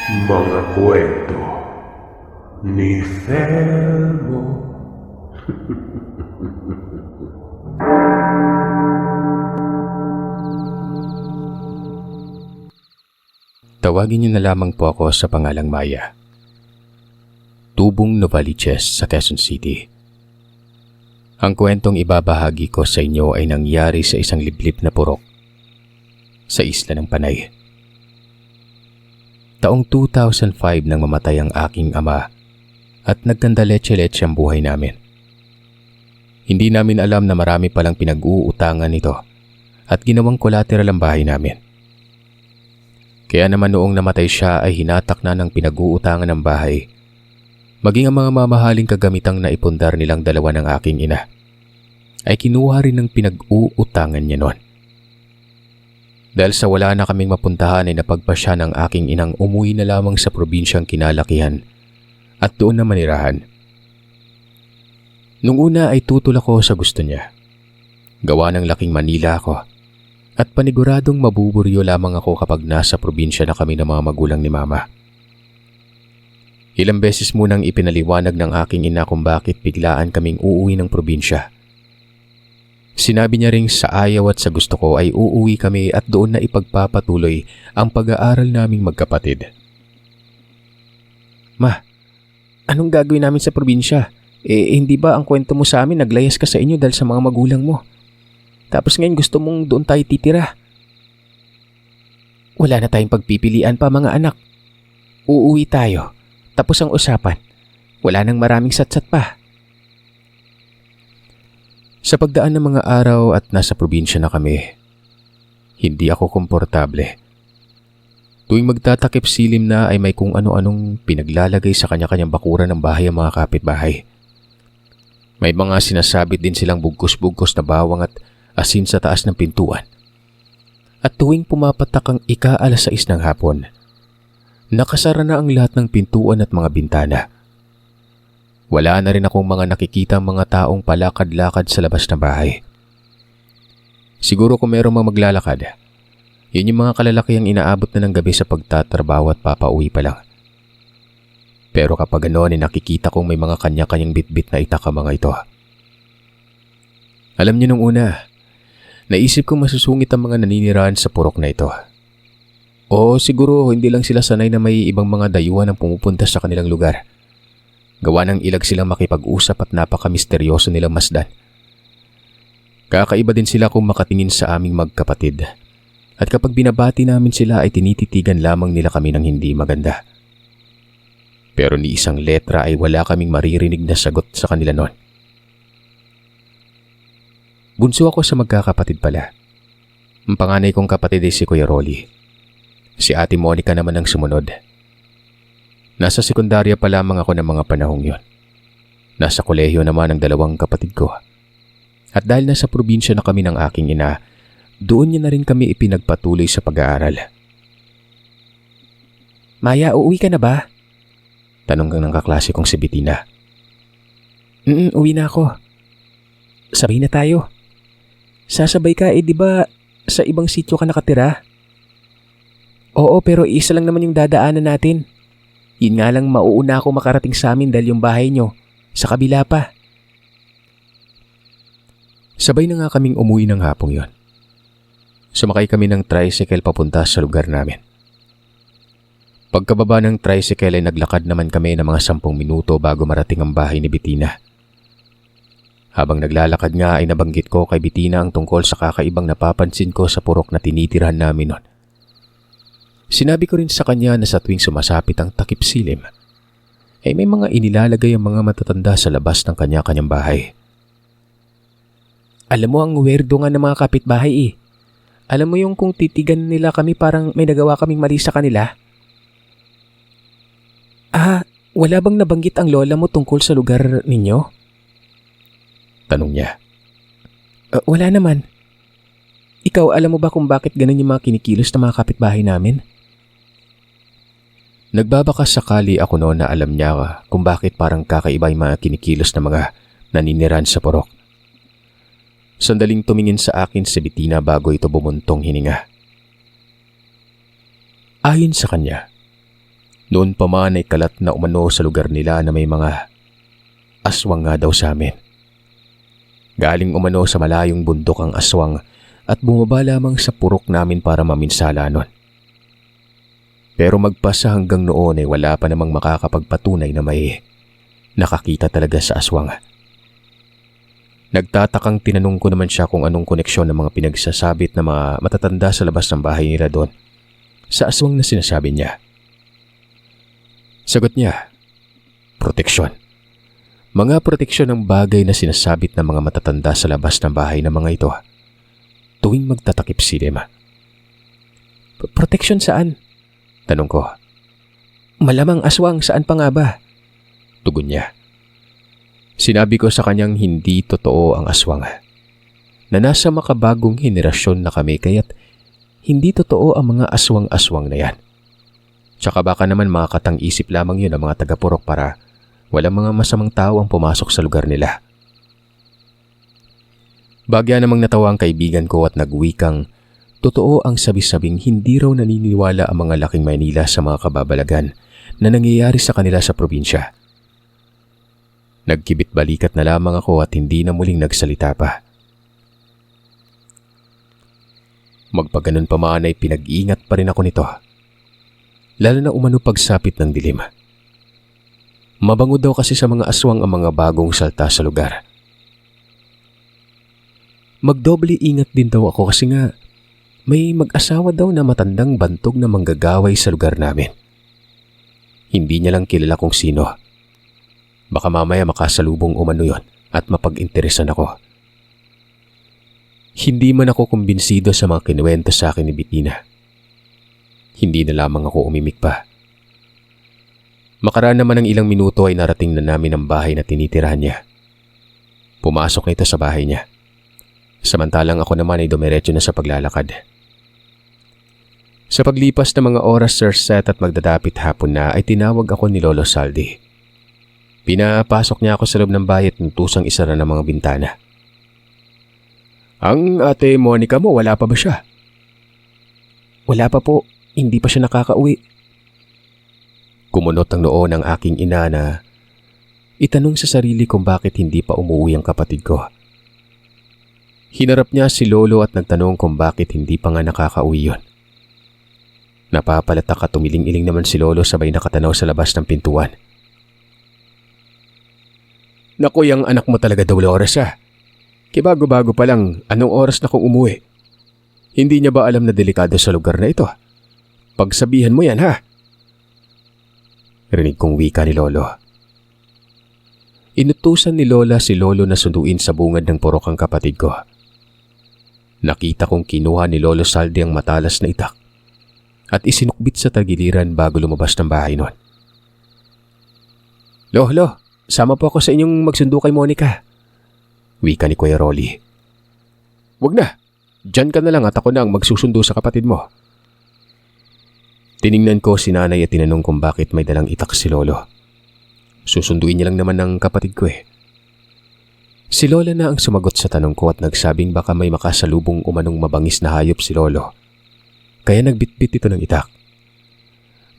Mga kwento ni Felmo. Tawagin niyo na lamang po ako sa pangalang Maya. Tubong Novaliches sa Quezon City. Ang kwentong ibabahagi ko sa inyo ay nangyari sa isang liblib na purok sa isla ng Panay. Taong 2005 nang mamatay ang aking ama at nagtanda letse-letse ang buhay namin. Hindi namin alam na marami palang pinag-uutangan nito at ginawang collateral ang bahay namin. Kaya naman noong namatay siya ay hinatak na ng pinag-uutangan ng bahay, maging ang mga mamahaling kagamitang naipundar nilang dalawa ng aking ina ay kinuha rin ng pinag-uutangan niya noon. Dahil sa wala na kaming mapuntahan ay napagpasya ng aking inang umuwi na lamang sa probinsyang kinalakihan at doon na manirahan. Nung una ay tutol ako sa gusto niya. Gawa ng laking Manila ako at paniguradong mabuburyo lamang ako kapag nasa probinsya na kami ng mga magulang ni mama. Ilang beses munang ipinaliwanag ng aking ina kung bakit biglaan kaming uuwi ng probinsya. Sinabi niya ring sa ayaw at sa gusto ko ay uuwi kami at doon na ipagpapatuloy ang pag-aaral naming magkapatid. Ma, anong gagawin namin sa probinsya? Hindi ba ang kwento mo sa amin naglayas ka sa inyo dahil sa mga magulang mo? Tapos ngayon gusto mong doon tayo titira. Wala na tayong pagpipilian pa mga anak. Uuwi tayo. Tapos ang usapan. Wala nang maraming satsat pa. Sa pagdaan ng mga araw at nasa probinsya na kami, hindi ako komportable. Tuwing magtatakip silim na ay may kung ano-anong pinaglalagay sa kanya-kanyang bakuran ng bahay ang mga kapitbahay. May mga sinasabit din silang bugkos-bugkos na bawang at asin sa taas ng pintuan. At tuwing pumapatak ang ika-6 ng hapon, nakasara na ang lahat ng pintuan at mga bintana. Wala na rin akong mga nakikita mga taong palakad-lakad sa labas ng bahay. Siguro kung merong mga maglalakad, yun yung mga kalalakihang inaabot na ng gabi sa pagtatrabaho at papauwi pa lang. Pero kapag ganoon ay nakikita kong may mga kanya-kanyang bitbit na itak ang mga ito. Alam niyo nung una, naisip kong masusungit ang mga naninirahan sa purok na ito. O siguro hindi lang sila sanay na may ibang mga dayuhan ang pumupunta sa kanilang lugar. Gawa ng ilag silang makipag-usap at napaka-misteryoso nilang masdan. Kakaiba din sila kung makatingin sa aming magkapatid. At kapag binabati namin sila ay tinititigan lamang nila kami ng hindi maganda. Pero ni isang letra ay wala kaming maririnig na sagot sa kanila noon. Bunso ako sa magkakapatid pala. Ang panganay kong kapatid ay si Kuya Rolly. Si Ate Monica naman ang sumunod. Nasa sekundarya pa lamang ako ng mga panahong yon. Nasa kolehiyo naman ang dalawang kapatid ko. At dahil nasa probinsya na kami ng aking ina, doon niya na rin kami ipinagpatuloy sa pag-aaral. Maya, uuwi ka na ba? Tanong ng kaklase kong si Bettina. Uwi na ako. Sabay na tayo. Sasabay ka di ba sa ibang sityo ka nakatira? Oo, pero isa lang naman yung dadaanan natin. Yun nga lang mauuna ako makarating sa amin dahil yung bahay nyo sa kabila pa. Sabay na nga kaming umuwi ng hapong yon. Sumakay kami ng tricycle papunta sa lugar namin. Pagkababa ng tricycle ay naglakad naman kami ng mga 10 minuto bago marating ang bahay ni Bettina. Habang naglalakad nga ay nabanggit ko kay Bettina ang tungkol sa kakaibang napapansin ko sa purok na tinitirahan namin noon. Sinabi ko rin sa kanya na sa tuwing sumasapit ang takip silim, ay may mga inilalagay ang mga matatanda sa labas ng kanya-kanyang bahay. Alam mo ang weirdo nga ng mga kapitbahay . Alam mo yung kung titigan nila kami parang may nagawa kaming mali sa kanila? Wala bang nabanggit ang lola mo tungkol sa lugar ninyo? Tanong niya. Wala naman. Ikaw, alam mo ba kung bakit ganun yung mga kinikilos ng mga kapitbahay namin? Nagbabaka sakali ako noon na alam niya kung bakit parang kakaiba yung mga kinikilos na mga naninirahan sa purok. Sandaling tumingin sa akin si Bettina bago ito bumuntong hininga. Ayon sa kanya, Noon pa man ay kalat na umano sa lugar nila na may mga aswang nga daw sa amin. Galing umano sa malayong bundok ang aswang at bumaba lamang sa purok namin para maminsala nun. Pero magpasa hanggang noon ay wala pa namang makakapagpatunay na may nakakita talaga sa aswang. Nagtatakang tinanong ko naman siya kung anong koneksyon ng mga pinagsasabit na mga matatanda sa labas ng bahay nila doon sa aswang na sinasabi niya. Sagot niya, proteksyon. Mga proteksyon ng bagay na sinasabit ng mga matatanda sa labas ng bahay ng mga ito tuwing magtatakip silim. Proteksyon saan? Tanong ko. Malamang aswang, saan pa nga ba? Tugon niya. Sinabi ko sa kanyang hindi totoo ang aswang. Na nasa makabagong henerasyon na kami kaya't hindi totoo ang mga aswang-aswang na yan. Tsaka baka naman mga katang-isip lamang yun ang mga taga-purok para walang mga masamang tao ang pumasok sa lugar nila. Bagya namang natawa ang kaibigan ko at nagwikang totoo ang sabi-sabing hindi raw naniniwala ang mga laking Maynila sa mga kababalagan na nangyayari sa kanila sa probinsya. Nagkibit-balikat na lamang ako at hindi na muling nagsalita pa. Magpaganon pa man ay pinag-iingat pa rin ako nito. Lalo na umano pagsapit ng dilim. Mabango daw kasi sa mga aswang ang mga bagong salta sa lugar. Magdoble ingat din daw ako kasi nga may mag-asawa daw na matandang bantog na manggagaway sa lugar namin. Hindi niya lang kilala kung sino. Baka mamaya makasalubong umano yon at mapag-interesan ako. Hindi man ako kumbinsido sa mga kinuwento sa akin ni Bettina. Hindi na lamang ako umimik pa. Makaraan naman ng ilang minuto ay narating na namin ang bahay na tinitirahan niya. Pumasok na ito sa bahay niya. Samantalang ako naman ay dumiretso na sa paglalakad. Sa paglipas ng mga oras, Sir Seth, at magdadapit hapon na ay tinawag ako ni Lolo Saldi. Pinapasok niya ako sa loob ng bahay at nuntusang isara ng mga bintana. Ang ate Monica mo, wala pa ba siya? Wala pa po, hindi pa siya nakakauwi. Kumunot ang noo ng aking ina na itanong sa sarili kung bakit hindi pa umuwi ang kapatid ko. Hinarap niya si Lolo at nagtanong kung bakit hindi pa nga nakakauwi yon. Napapalatak at tumiling-iling naman si Lolo sabay nakatanaw sa labas ng pintuan. Naku, yung anak mo talaga, Dolores ah. Kibago-bago pa lang, anong oras na kung umuwi? Hindi niya ba alam na delikado sa lugar na ito? Pagsabihan mo yan ha? Rinig kong wika ni Lolo. Inutusan ni Lola si Lolo na sunduin sa bungad ng purok ang kapatid ko. Nakita kong kinuha ni Lolo Saldi ang matalas na itak at isinukbit sa tagiliran bago lumabas ng bahay nun. Lolo, sama po ako sa inyong magsundo kay Monica. Wika ni Kuya Rolly. Wag na, dyan ka na lang at ako na ang magsusundo sa kapatid mo. Tiningnan ko si nanay at tinanong kung bakit may dalang itak si Lolo. Susunduin niya lang naman ng kapatid ko eh. Si Lola na ang sumagot sa tanong ko at nagsabing baka may makasalubong umanong mabangis na hayop si Lolo. Kaya nagbitbit ito ng itak.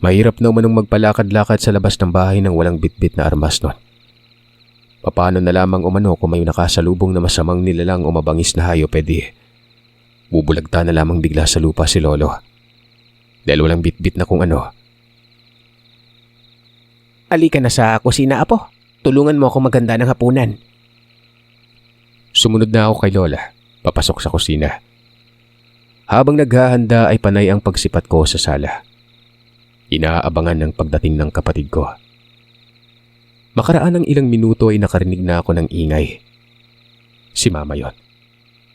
Mahirap na umanong magpalakad-lakad sa labas ng bahay nang walang bitbit na armas nun. Paano na lamang umano kung may nakasalubong na masamang nilalang o mabangis na hayop, edi bubulagta na lamang bigla sa lupa si Lolo. Dahil walang bitbit na kung ano. Alika na sa kusina, apo. Tulungan mo ako maganda ng hapunan. Sumunod na ako kay Lola, papasok sa kusina. Habang naghahanda ay panay ang pagsipat ko sa sala. Inaabangan ng pagdating ng kapatid ko. Makaraan ng ilang minuto ay nakarinig na ako ng ingay. Si Mama yon.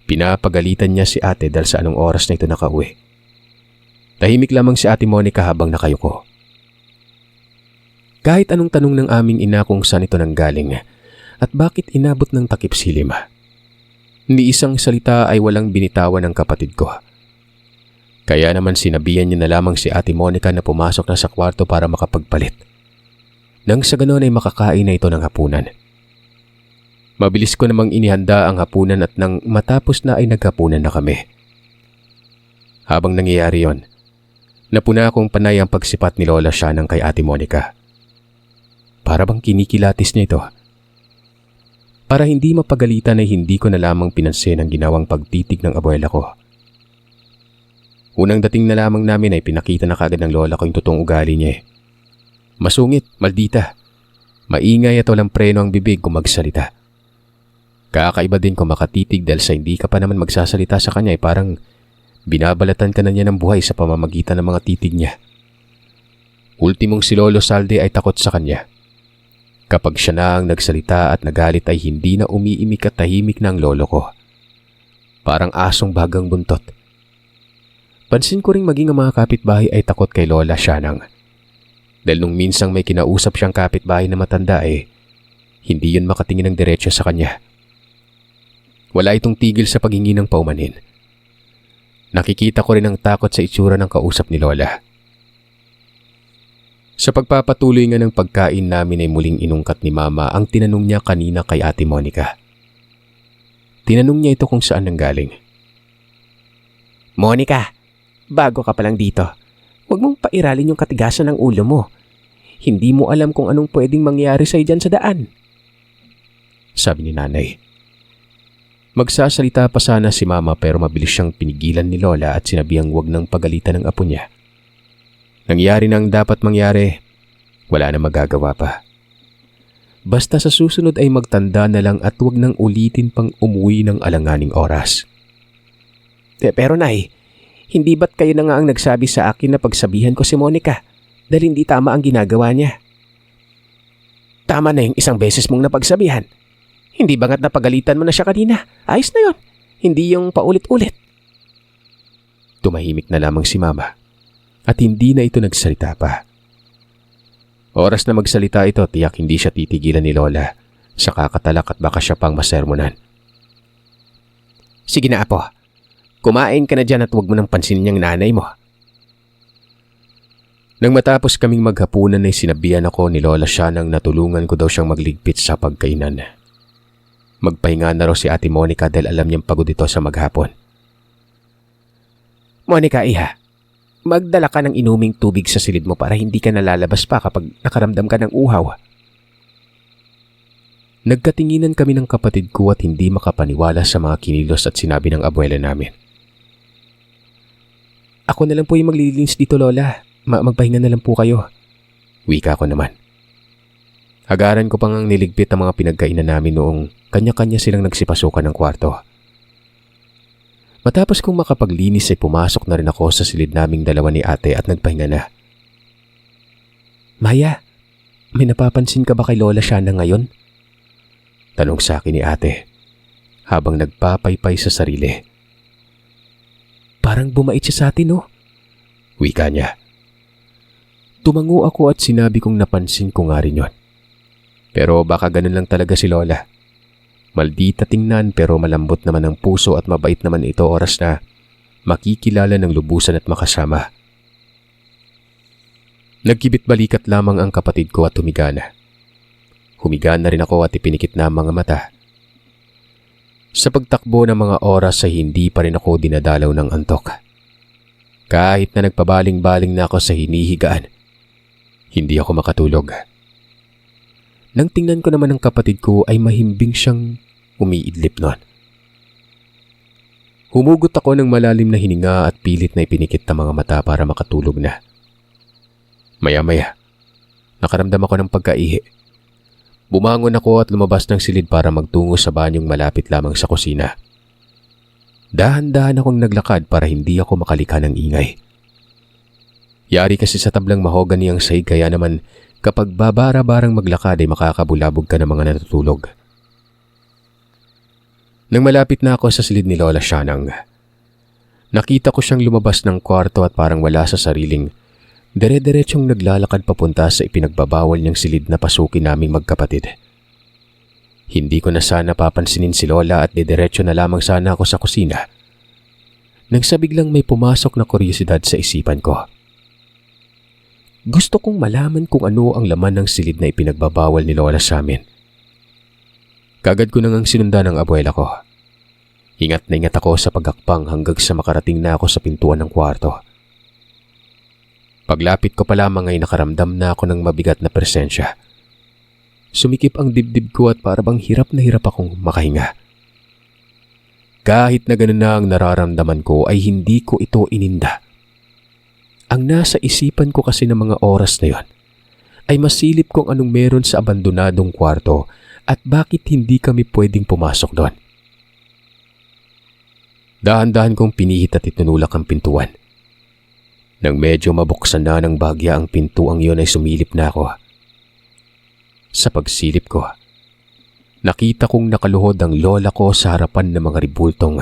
Pinapagalitan niya si ate dahil sa anong oras na ito nakauwi. Tahimik lamang si Ate Monica habang nakayuko. Kahit anong tanong ng aming ina kung saan ito nanggaling at bakit inabot ng takip silim, ni isang salita ay walang binitawan ng kapatid ko. Kaya naman sinabihan niya na lamang si Ate Monica na pumasok na sa kwarto para makapagpalit. Nang sa ganon ay makakain na ito ng hapunan. Mabilis ko namang inihanda ang hapunan at nang matapos na ay naghapunan na kami. Habang nangyayari yon, Napuna akong panay ang pagsipat ni Lola Shanang kay Ate Monica. Para bang kinikilatis niya ito. Para hindi mapagalitan ay hindi ko na lamang pinansin ang ginawang pagtitig ng abuela ko. Unang dating na lamang namin ay pinakita na kagad ng lola ko yung totoong ugali niya. Masungit, maldita. Maingay at walang preno ang bibig kung magsalita. Kakaiba din kung makatitig dahil sa hindi ka pa naman magsasalita sa kanya ay parang binabalatan ka na niya ng buhay sa pamamagitan ng mga titig niya. Ultimong si Lolo Salde ay takot sa kanya. Kapag siya na ang nagsalita at nagalit ay hindi na umiimik at tahimik na ang lolo ko. Parang asong bagang buntot. Pansin ko ring maging ang mga kapitbahay ay takot kay Lola Shanang. Dahil nung minsang may kinausap siyang kapitbahay na matanda hindi yun makatingin ng diretsyo sa kanya. Wala itong tigil sa paghingi ng paumanhin. Nakikita ko rin ang takot sa itsura ng kausap ni Lola. Sa pagpapatuloy nga ng pagkain namin ay muling inungkat ni Mama ang tinanong niya kanina kay Ate Monica. Tinanong niya ito kung saan nanggaling. Monica, bago ka pa lang dito. Huwag mong pairalin yung katigasan ng ulo mo. Hindi mo alam kung anong pwedeng mangyari sa'yo dyan sa daan. Sabi ni Nanay. Magsasalita pa sana si Mama pero mabilis siyang pinigilan ni Lola at sinabihang huwag nang pagalitan ng apo niya. Nangyari na ang dapat mangyari, wala na magagawa pa. Basta sa susunod ay magtanda na lang at huwag nang ulitin pang umuwi ng alanganing oras. Pero Nay, hindi ba't kayo na nga ang nagsabi sa akin na pagsabihan ko si Monica dahil hindi tama ang ginagawa niya? Tama na yung isang beses mong napagsabihan. Hindi ba nga't napagalitan mo na siya kanina? Ayos na yon. Hindi yung paulit-ulit. Tumahimik na lamang si Mama at hindi na ito nagsalita pa. Oras na magsalita ito, tiyak hindi siya titigilan ni Lola sa kakatalak at baka siya pang masermonan. Sige na apo, kumain ka na dyan at huwag mo nang pansinin niyang nanay mo. Nang matapos kaming maghapunan ay sinabihan ako ni Lola Shanang na tulungan ko daw siyang magligpit sa pagkainan. Magpahinga na raw si Ate Monica dahil alam niyang pagod ito sa maghapon. Monica, iha, magdala ka ng inuming tubig sa silid mo para hindi ka nalalabas pa kapag nakaramdam ka ng uhaw. Nagkatinginan kami ng kapatid ko at hindi makapaniwala sa mga kinilos at sinabi ng abuela namin. Ako na lang po yung maglilinis dito, Lola. Magpahinga na lang po kayo. Wika ko naman. Hagaran ko pang ang niligpit ang mga pinagkainan namin noong kanya-kanya silang nagsipasukan ng kwarto. Matapos kong makapaglinis ay pumasok na rin ako sa silid naming dalawa ni ate at nagpahinga na. Maya, may napapansin ka ba kay Lola Shanang ngayon? Tanong sa akin ni ate habang nagpapaypay sa sarili. Parang bumait siya sa atin, no? Wika niya. Tumango ako at sinabi kong napansin ko nga rin yun. Pero baka ganun lang talaga si Lola. Maldita tingnan pero malambot naman ang puso at mabait naman ito oras na makikilala ng lubusan at makasama. Nagkibit balikat lamang ang kapatid ko at humiga na. Humiga na rin ako at ipinikit na ang mga mata. Sa pagtakbo ng mga oras ay hindi pa rin ako dinadalaw ng antok. Kahit na nagpabaling-baling na ako sa hinihigaan, hindi ako makatulog. Nang tingnan ko naman ang kapatid ko ay mahimbing siyang umiidlip noon. Humugot ako ng malalim na hininga at pilit na ipinikit ang mga mata para makatulog na. Maya-maya, nakaramdam ako ng pagkaihi. Bumangon ako at lumabas ng silid para magtungo sa banyong malapit lamang sa kusina. Dahan-dahan akong naglakad para hindi ako makalika ng ingay. Yari kasi sa tablang mahogany ang sahig kaya naman kapag babara-barang maglakad ay makakabulabog ka ng mga natutulog. Nang malapit na ako sa silid ni Lola Shanang, nakita ko siyang lumabas ng kwarto at parang wala sa sariling dire-diretsyong naglalakad papunta sa ipinagbabawal niyang silid na pasukin naming magkapatid. Hindi ko na sana papansinin si Lola at didiretso na lamang sana ako sa kusina. Nang sa biglang may pumasok na kuryosidad sa isipan ko. Gusto kong malaman kung ano ang laman ng silid na ipinagbabawal ni Lola sa amin. Kagad ko nang sinundan ng abuela ko. Ingat na ingat ako sa pagakpang hanggang sa makarating na ako sa pintuan ng kwarto. Paglapit ko pa lamang ay nakaramdam na ako ng mabigat na presensya. Sumikip ang dibdib ko at parabang hirap na hirap akong makahinga. Kahit na ganun na ang nararamdaman ko ay hindi ko ito ininda. Ang nasa isipan ko kasi ng mga oras na yon ay masilip kung anong meron sa abandonadong kwarto at bakit hindi kami pwedeng pumasok doon. Dahan-dahan kong pinihit at itinulak ang pintuan. Nang medyo mabuksan na ng bagya ang pintuang yun ay sumilip na ako. Sa pagsilip ko, nakita kong nakaluhod ang lola ko sa harapan ng mga ribultong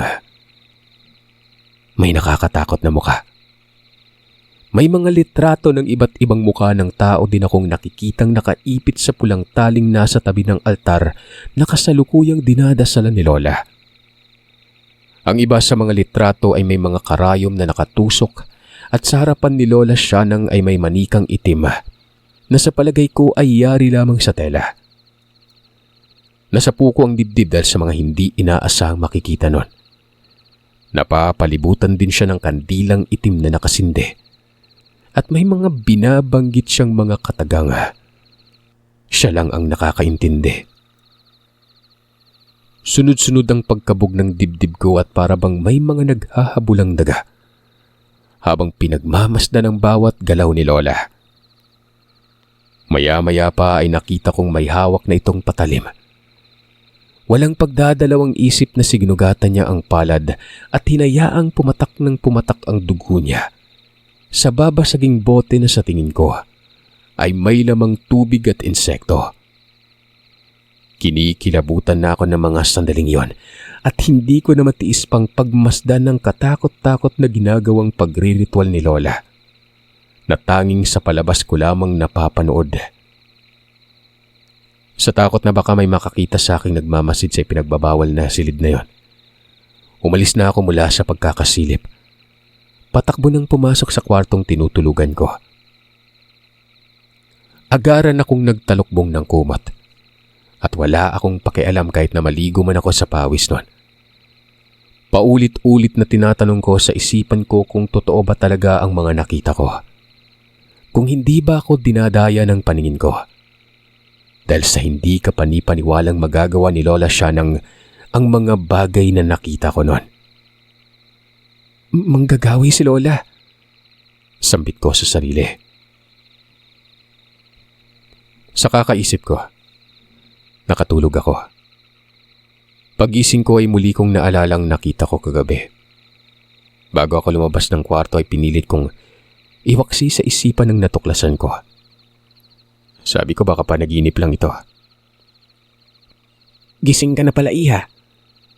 may nakakatakot na muka. May mga litrato ng iba't ibang muka ng tao din akong nakikitang nakaipit sa pulang taling nasa tabi ng altar na kasalukuyang dinadasalan ni lola. Ang iba sa mga litrato ay may mga karayom na nakatusok at sa harapan ni Lola Shanang ay may manikang itim na sa palagay ko ay yari lamang sa tela. Nasapuko ang dibdib dahil sa mga hindi inaasahang makikita nun. Napapalibutan din siya ng kandilang itim na nakasinde at may mga binabanggit siyang mga katagang. Siya lang ang nakakaintindi. Sunod-sunod ang pagkabog ng dibdib ko at parabang may mga naghahabulang daga habang pinagmamasdan ang bawat galaw ni Lola. Maya-maya pa ay nakita kong may hawak na itong patalim. Walang pagdadalawang isip na sinugatan niya ang palad at hinayaang pumatak ng pumatak ang dugo niya. Sa babasaging bote na sa tingin ko ay may lamang tubig at insekto. Kinikilabutan na ako ng mga sandaling yon at hindi ko na matiis pang pagmasdan ng katakot-takot na ginagawang pagriritual ni Lola na tanging sa palabas ko lamang napapanood. Sa takot na baka may makakita sa aking nagmamasid sa pinagbabawal na silid na yon, umalis na ako mula sa pagkakasilip. Patakbo nang pumasok sa kwartong tinutulugan ko. Agaran akong nagtalukbong ng kumot. At wala akong pakialam kahit na maligo man ako sa pawis noon. Paulit-ulit na tinatanong ko sa isipan ko kung totoo ba talaga ang mga nakita ko. Kung hindi ba ako dinadaya ng paningin ko. Dahil sa hindi ka panipaniwalang magagawa ni Lola Shanang ang mga bagay na nakita ko noon. Manggagawi si Lola. Sambit ko sa sarili. Sa kakaisip ko, nakatulog ako. Pagising ko ay muli kong naalalang nakita ko kagabi. Bago ako lumabas ng kwarto ay pinilit kong iwaksi sa isipan ng natuklasan ko. Sabi ko baka panaginip lang ito. Gising ka na pala, Iha.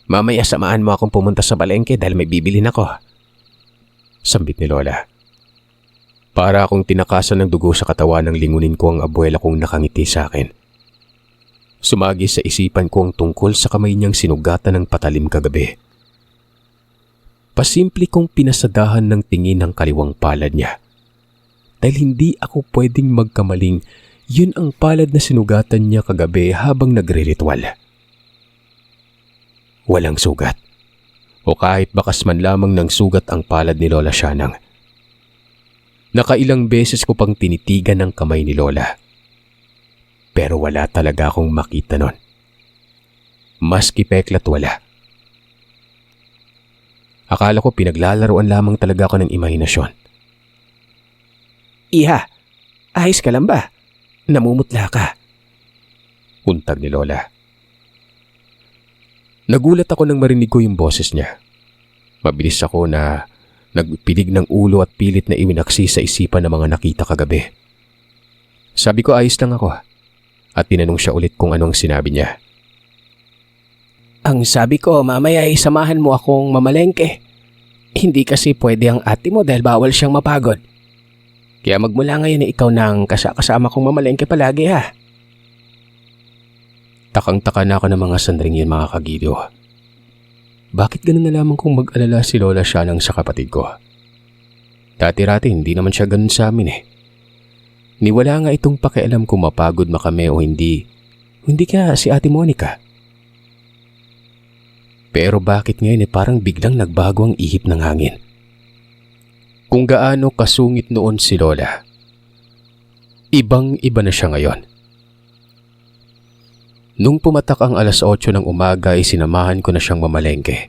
Mamaya samahan mo akong pumunta sa palengke dahil may bibilin ako. Sambit ni Lola. Para akong tinakasan ng dugo sa katawan ng lingunin ko ang abuela kong nakangiti sa akin. Sumagi sa isipan ko ang tungkol sa kamay niyang sinugatan ng patalim kagabi. Pasimple kong pinasadahan ng tingin ng kaliwang palad niya. Dahil hindi ako pwedeng magkamaling yun ang palad na sinugatan niya kagabi habang nagre-ritual. Walang sugat. O kahit bakas man lamang ng sugat ang palad ni Lola Shanang. Nakailang beses ko pang tinitigan ang kamay ni Lola. Pero wala talaga akong makita nun. Maski peklat wala. Akala ko pinaglalaroan lamang talaga ako ng imahinasyon. Iha, ayos ka lang ba? Namumutla ka. Untag ni Lola. Nagulat ako nang marinig ko yung boses niya. Mabilis ako na nagpilig ng ulo at pilit na iwinaksi sa isipan ng mga nakita kagabi. Sabi ko ayos lang ako. At tinanong siya ulit kung anong sinabi niya. Ang sabi ko, mamaya ay samahan mo akong mamalengke. Hindi kasi pwede ang ate mo dahil bawal siyang mapagod. Kaya magmula ngayon ikaw nang kasama kong mamalengke palagi ha. Takang-taka na ako ng mga sandaling yun mga kagiliw. Bakit ganun na lamang kung mag-alala si Lola Shanang sa kapatid ko? Dati-rati hindi naman siya ganun sa amin eh. Niwala nga itong pakialam kung mapagod na kami o hindi. Hindi kaya si Ate Monica. Pero bakit ngayon parang biglang nagbago ang ihip ng hangin? kung gaano kasungit noon si Lola. Ibang-iba na siya ngayon. Nung pumatak ang alas 8 ng umaga ay sinamahan ko na siyang mamalengke.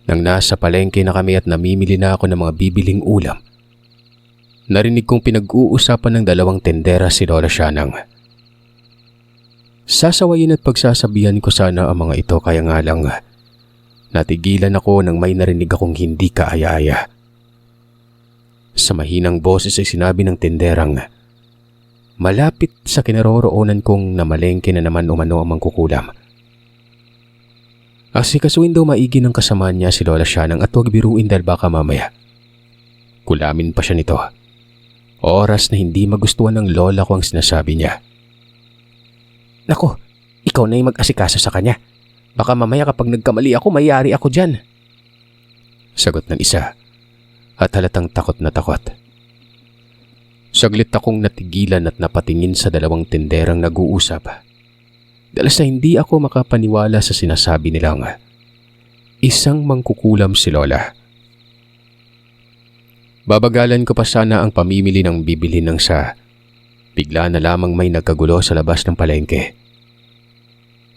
Nang nasa palengke na kami at namimili na ako ng mga bibiling ulam, narinig kong pinag-uusapan ng dalawang tendera si Lola Shanang. Sasawayin at pagsasabihan ko sana ang mga ito, kaya nga lang natigilan ako nang may narinig akong hindi kaaya-aya. Sa mahinang boses ay sinabi ng tenderang, malapit sa kinaroroonan kong namalengke na naman umano ang mangkukulam. Asikasuin daw maigi ng kasamaan niya si Lola Shanang at huwag biruin dahil baka mamaya kulamin pa siya nito. Oras na hindi magustuhan ng lola ko ang sinasabi niya. Nako, ikaw na yung mag-asikaso sa kanya. Baka mamaya kapag nagkamali ako, mayari ako dyan. Sagot ng isa at halatang takot na takot. Saglit akong natigilan at napatingin sa dalawang tenderang nag-uusap. Dahil sa hindi ako makapaniwala sa sinasabi nilang isang mangkukulam si Lola. Babagalan ko pa sana ang pamimili ng bibilhin ng bigla na lamang may nagkagulo sa labas ng palengke.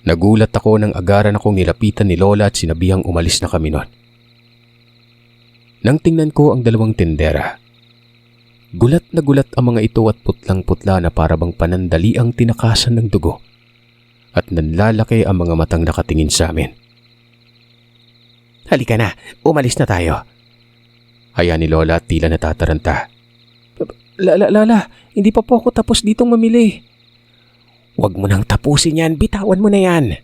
Nagulat ako nang agaran akong nilapitan ni Lola at sinabihang umalis na kami noon. Nang tingnan ko ang dalawang tendera, gulat na gulat ang mga ito at putlang-putla na parabang panandali ang tinakasan ng dugo at nanlalaki ang mga matang nakatingin sa amin. Halika na, umalis na tayo. Haya ni Lola at tila natataranta. Lala, hindi pa po ako tapos ditong mamili. Huwag mo nang tapusin yan, bitawan mo na yan.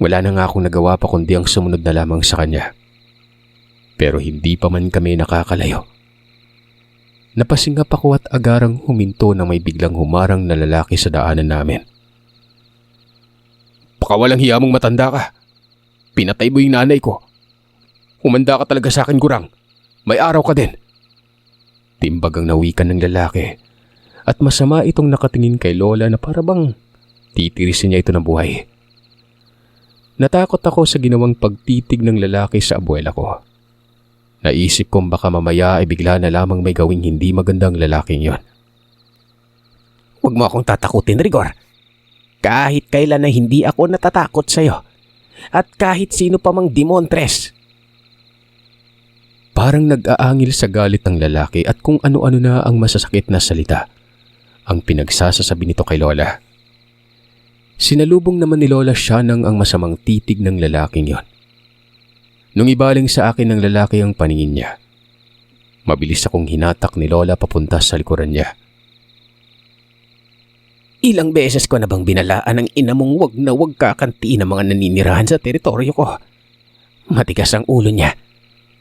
Wala na nga akong nagawa pa kundi ang sumunod na lamang sa kanya. Pero hindi pa man kami nakakalayo. Napasingap ako at agarang huminto na may biglang humarang na lalaki sa daanan namin. Baka walang hiya mong matanda ka. Pinatay mo yung nanay ko. Humanda ka talaga sa akin, Gurang. May araw ka din. Timbag ang nawikan ng lalaki at masama itong nakatingin kay Lola na parabang titirisin niya ito ng buhay. Natakot ako sa ginawang pagtitig ng lalaki sa abuela ko. Naisip kong baka mamaya ay bigla na lamang may gawing hindi magandang lalaking yon. Huwag mo akong tatakutin, Rigor. Kahit kailan na hindi ako natatakot sa'yo. At kahit sino pa mang demontres. Parang nag-aangil sa galit ng lalaki at kung ano-ano na ang masasakit na salita ang pinagsasasabi nito kay Lola. Sinalubong naman ni Lola Shanang ang masamang titig ng lalaking yon. Nung ibaling sa akin ng lalaki ang paningin niya, mabilis akong hinatak ni Lola papunta sa likuran niya. Ilang beses ko na bang binalaan ang ina mong wag na wag kakantiin ang mga naninirahan sa teritoryo ko. Matigas ang ulo niya,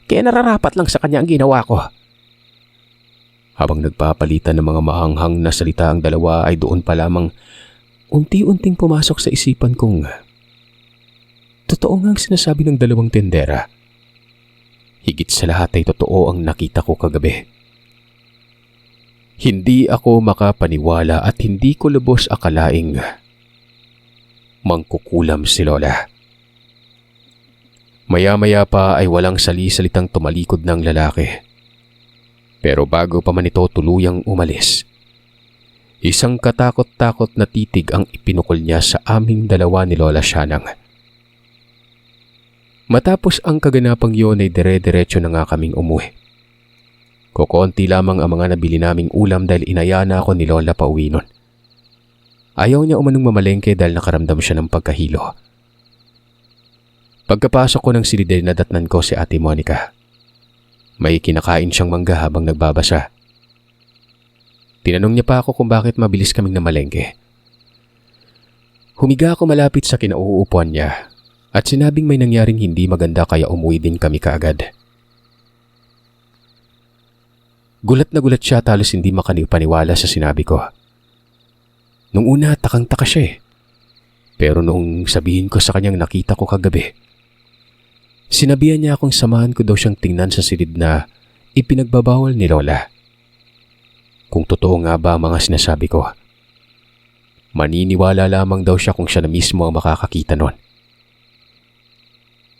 kaya nararapat lang sa kanya ang ginawa ko. Habang nagpapalitan ng mga mahanghang na salita ang dalawa ay doon pa lamang unti-unting pumasok sa isipan kong totoo nga ang sinasabi ng dalawang tendera. Higit sa lahat ay totoo ang nakita ko kagabi. Hindi ako makapaniwala at hindi ko lubos akalaing mangkukulam si Lola. Maya-maya pa ay walang sali-salitang tumalikod ng lalaki. Pero bago pa man ito tuluyang umalis, isang katakot-takot na titig ang ipinukol niya sa aming dalawa ni Lola Shanang. Matapos ang kaganapang yon ay dire-diretso na nga kaming umuwi. Kukonti lamang ang mga nabili naming ulam dahil inaya na ako ni Lola pa uwi nun. Ayaw niya umanong mamalengke dahil nakaramdam siya ng pagkahilo. Pagkapasok ko ng silid nadatnan ko si Ate Monica. May kinakain siyang mangga habang nagbabasa. Tinanong niya pa ako kung bakit mabilis kaming namalengke. Humiga ako malapit sa kinauupuan niya at sinabing may nangyaring hindi maganda kaya umuwi din kami kaagad. Gulat na gulat siya talos hindi makanipaniwala sa sinabi ko. Nung una takang-taka siya eh. Pero noong sabihin ko sa kanyang nakita ko kagabi, sinabihan niya akong samahan ko daw siyang tingnan sa silid na ipinagbabawal ni Lola. Kung totoo nga ba ang mga sinasabi ko, maniniwala lamang daw siya kung siya na mismo ang makakakita nun.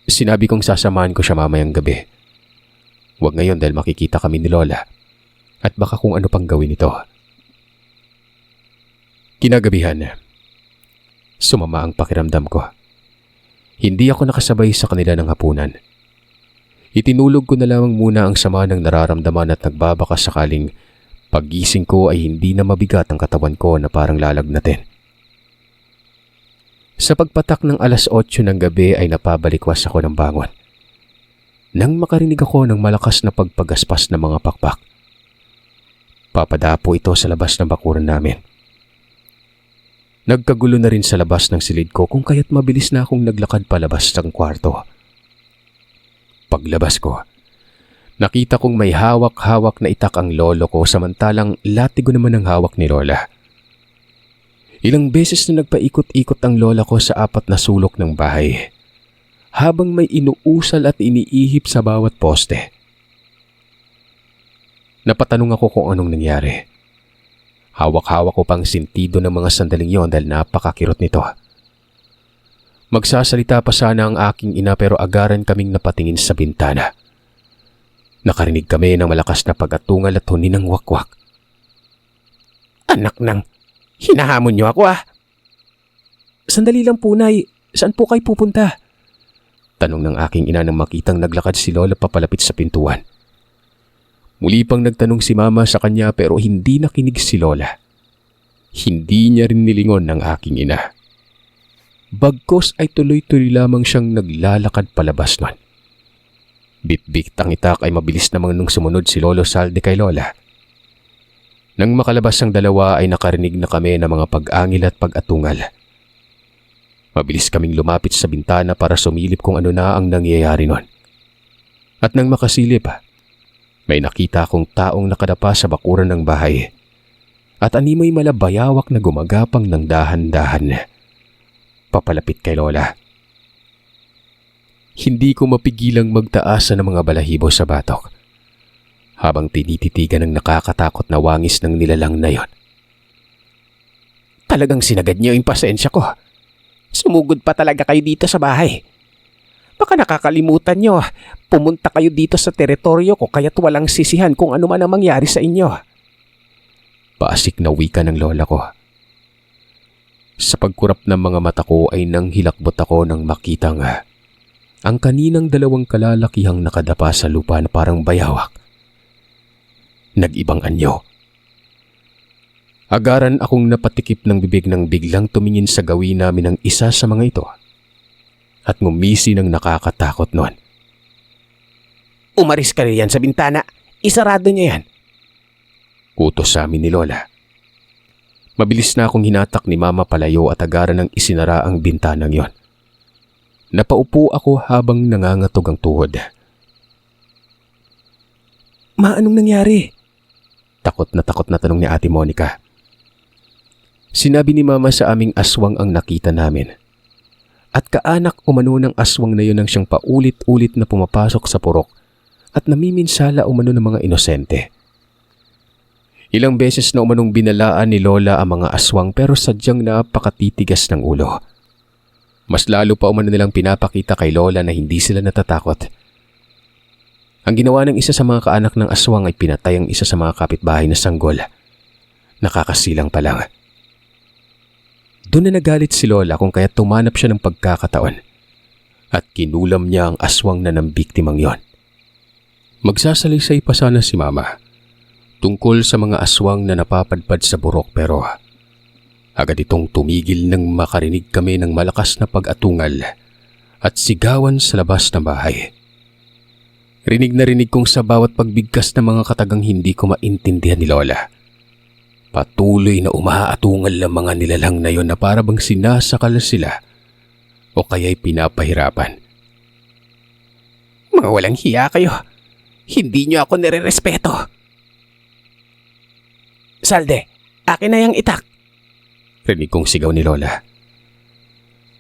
Sinabi kong sasamahan ko siya mamayang gabi. Huwag ngayon dahil makikita kami ni Lola at baka kung ano pang gawin ito. Kinagabihan, sumama ang pakiramdam ko. Hindi ako nakasabay sa kanila ng hapunan. Itinulog ko na lamang muna ang sama ng nararamdaman at nagbabaka sakaling paggising ko ay hindi na mabigat ang katawan ko na parang lalagnatin. Sa pagpatak ng 8:00 ng gabi ay napabalikwas ako ng bangon. Nang makarinig ako ng malakas na pagpagaspas ng mga pakpak. Papadapo ito sa labas ng bakuran namin. Nagkagulo na rin sa labas ng silid ko kung kaya't mabilis na akong naglakad palabas ng kwarto. Paglabas ko, nakita kong may hawak-hawak na itak ang lolo ko samantalang latigo naman ang hawak ni Lola. Ilang beses na nagpaikot-ikot ang lola ko sa 4 na sulok ng bahay habang may inuusal at iniihip sa bawat poste. Napatanong ako kung anong nangyari. Hawak-hawak ko pang sentido ng mga sandaling yon dahil napakakirot nito. Magsasalita pa sana ang aking ina pero agaran kaming napatingin sa bintana. Nakarinig kami ng malakas na pag-atungal at huni ng wakwak. Anak nang, hinahamon niyo ako ah. Sandali lang po, Nay. Saan po kayo pupunta? Tanong ng aking ina nang makitang naglakad si Lola papalapit sa pintuan. Muli pang nagtanong si Mama sa kanya pero hindi nakinig si Lola. Hindi niya rin nilingon ng aking ina. Bagkos ay tuloy-tuloy lamang siyang naglalakad palabas nun. Bit-bit ang itak ay mabilis namang nung sumunod si Lolo Salde kay Lola. Nang makalabas ang dalawa ay nakarinig na kami ng mga pag-angil at pag-atungal. Mabilis kaming lumapit sa bintana para sumilip kung ano na ang nangyayari nun. At nang makasilip, may nakita akong taong nakadapa sa bakuran ng bahay at animoy malabayawak na gumagapang ng dahan-dahan. Papalapit kay Lola. Hindi ko mapigilang magtaasa ng mga balahibo sa batok habang tinititigan ng nakakatakot na wangis ng nilalang na yon. Talagang sinagad niyo yung pasensya ko. Sumugod pa talaga kayo dito sa bahay. Baka nakakalimutan niyo, pumunta kayo dito sa teritoryo ko kaya't walang sisihan kung ano man ang mangyari sa inyo. Paasik na wika ng lola ko. Sa pagkurap ng mga mata ko ay nang hilakbot ako nang makitang ang kaninang 2 kalalakihang nakadapa sa lupa na parang bayawak. Nag-ibang anyo. Agaran akong napatikip ng bibig nang biglang tumingin sa gawin namin ng isa sa mga ito at ngumisi ng nakakatakot noon. Umaris ka riyan sa bintana. Isarado niya yan. Utos sa amin ni Lola. Mabilis na akong hinatak ni Mama palayo at agaran ng isinara ang bintanang yon. Napaupo ako habang nangangatog ang tuhod. Ma, anong nangyari? Takot na tanong ni Ate Monica. Sinabi ni Mama sa aming aswang ang nakita namin. At kaanak umano ng aswang na yun ang siyang paulit-ulit na pumapasok sa purok at namiminsala umano ng mga inosente. Ilang beses na umanong binalaan ni Lola ang mga aswang pero sadyang napakatitigas ng ulo. Mas lalo pa umano nilang pinapakita kay Lola na hindi sila natatakot. Ang ginawa ng isa sa mga kaanak ng aswang ay pinatay ang isa sa mga kapitbahay na sanggol. Nakakasilang pa lang. Doon na nagalit si Lola kung kaya tumanap siya ng pagkakataon at kinulam niya ang aswang na ng biktimang yon. Magsasalisay pa sana si Mama tungkol sa mga aswang na napapadpad sa burok pero agad itong tumigil nang makarinig kami ng malakas na pag-atungal at sigawan sa labas ng bahay. Rinig na rinig kong sa bawat pagbigkas ng mga katagang hindi ko maintindihan ni Lola. Patuloy na umaatungal ang mga nilalang na yon na para bang sinasakal sila o kaya'y pinapahirapan. Mga walang hiya kayo. Hindi niyo ako nire-respeto. Salde, akin na yung itak. Rinig kong sigaw ni Lola.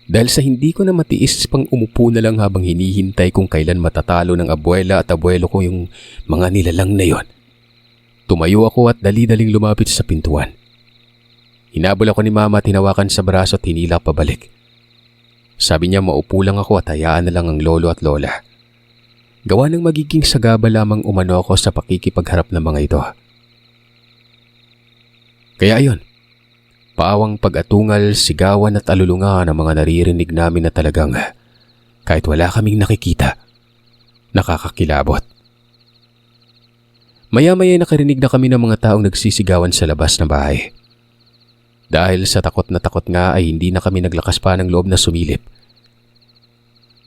Dahil sa hindi ko na matiis pang umupo na lang habang hinihintay kung kailan matatalo ng abuela at abuelo ko yung mga nilalang na yon. Tumayo ako at dali-daling lumapit sa pintuan. Hinabol ako ni Mama at hinawakan sa braso at hinila pabalik. Sabi niya maupo lang ako at hayaan na lang ang lolo at lola. Gawa ng magiging sagaba lamang umano ako sa pakikipagharap ng mga ito. Kaya ayon, paawang pag-atungal, sigawan at alulunga ng mga naririnig namin na talagang kahit wala kaming nakikita, nakakakilabot. Maya-maya nakarinig na kami ng mga taong nagsisigawan sa labas ng bahay. Dahil sa takot na takot nga ay hindi na kami naglakas pa ng loob na sumilip.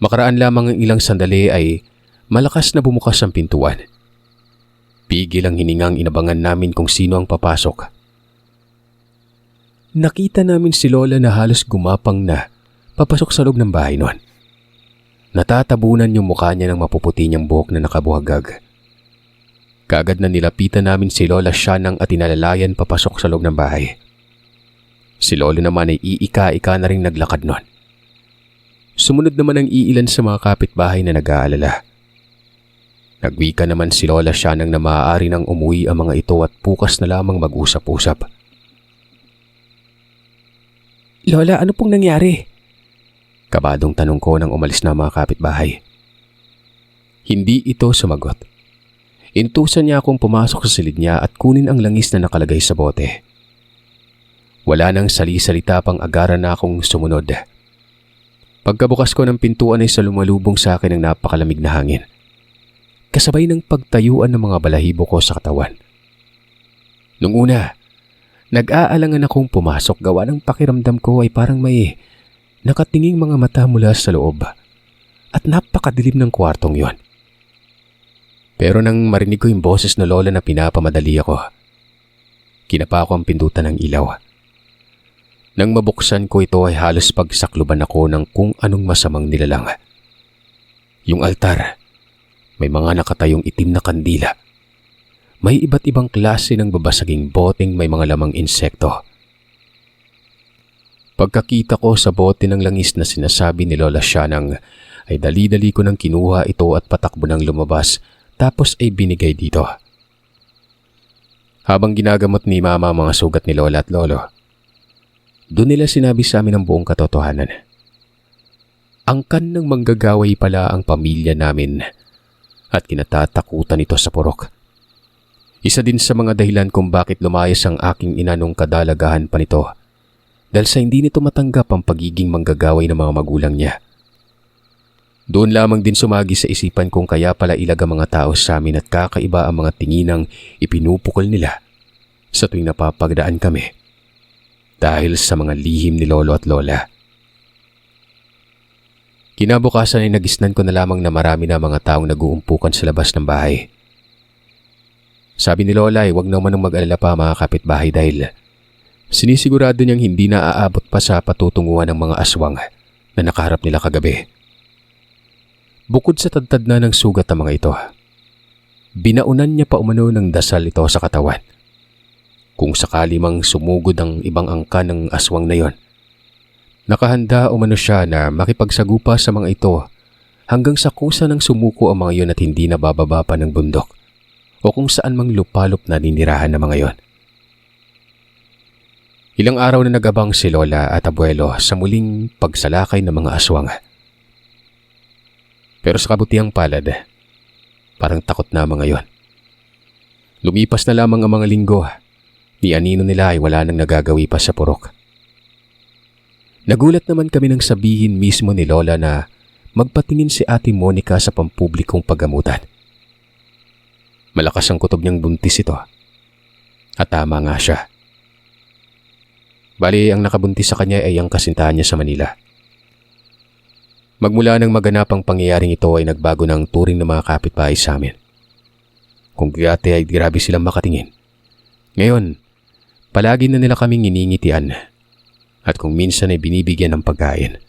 Makaraan lamang ang ilang sandali ay malakas na bumukas ang pintuan. Pigil ang hiningang inabangan namin kung sino ang papasok. Nakita namin si Lola na halos gumapang na papasok sa loob ng bahay noon. Natatabunan yung mukha niya ng mapuputi niyang buhok na nakabuhagag. Kaagad na nilapitan namin si Lola Shanang at inalalayan papasok sa loob ng bahay. Si Lolo naman ay iika-ika na ring naglakad noon. Sumunod naman ang iilan sa mga kapitbahay na nag-aalala. Nagwika naman si Lola Shanang na maaari nang umuwi ang mga ito at bukas na lamang mag-usap-usap. Lola, ano pong nangyari? Kabadong tanong ko nang umalis na mga kapitbahay. Hindi ito sumagot. Intusan niya akong pumasok sa silid niya at kunin ang langis na nakalagay sa bote. Wala nang sali-salita pang agaran na akong sumunod. Pagkabukas ko ng pintuan ay lumalubong sa akin ang napakalamig na hangin. Kasabay ng pagtayuan ng mga balahibo ko sa katawan. Nung una, nag-aalangan akong pumasok gawa ng pakiramdam ko ay parang may nakatinging mga mata mula sa loob at napakadilim ng kwartong yon. Pero nang marinig ko yung boses na Lola na pinapamadali ako, kinapa ko ang pindutan ng ilaw. Nang mabuksan ko ito ay halos pagsakluban ako ng kung anong masamang nilalang. Yung altar, may mga nakatayong itim na kandila. May iba't ibang klase ng babasaging boteng may mga lamang insekto. Pagkakita ko sa bote ng langis na sinasabi ni Lola Shanang, ay dali-dali ko nang kinuha ito at patakbo nang lumabas tapos ay binigay dito. Habang ginagamot ni Mama ang mga sugat ni Lola at Lolo, doon nila sinabi sa amin ang buong katotohanan. Angkan ng manggagaway pala ang pamilya namin at kinatatakutan ito sa purok. Isa din sa mga dahilan kung bakit lumayas ang aking ina nung kadalagahan pa nito dahil sa hindi nito matanggap ang pagiging manggagaway ng mga magulang niya. Doon lamang din sumagi sa isipan kung kaya pala ilag ang mga tao sa amin at kakaiba ang mga tinginang ipinupukol nila sa tuwing napapagdaan kami dahil sa mga lihim ni Lolo at Lola. Kinabukasan ay nagisnan ko na lamang na marami na mga taong nag-uumpukan sa labas ng bahay. Sabi ni Lola ay huwag naman mag-alala pa mga kapitbahay dahil sinisigurado niyang hindi na aabot pa sa patutunguhan ng mga aswang na nakaharap nila kagabi. Bukod sa tadtad na ng sugat ang mga ito, binaunan niya pa umano ng dasal ito sa katawan. Kung sakali mang sumugod ang ibang angka ng aswang na yon, nakahanda umano siya na makipagsagupa sa mga ito hanggang sa kusa ng sumuko ang mga yon at hindi na bababa pa ng bundok o kung saan mang lupalop na ninirahan ng mga yon. Ilang araw na nagabang si Lola at Abuelo sa muling pagsalakay ng mga aswang. Pero sa kabutihang palad, parang takot na mga yon. Lumipas na lamang ang mga linggo, ni anino nila ay wala nang nagagawi pa sa purok. Nagulat naman kami nang sabihin mismo ni Lola na magpatingin si Ate Monica sa pampublikong paggamutan. Malakas ang kutob niyang buntis ito. At tama nga siya. Bali, ang nakabuntis sa kanya ay ang kasintahan niya sa Manila. Magmula nang maganap ang pangyayaring ito ay nagbago ng turing ng mga kapitbahay sa amin. Kung dati ay grabe silang makatingin, ngayon, palagi na nila kaming iningitian at kung minsan ay binibigyan ng pagkain.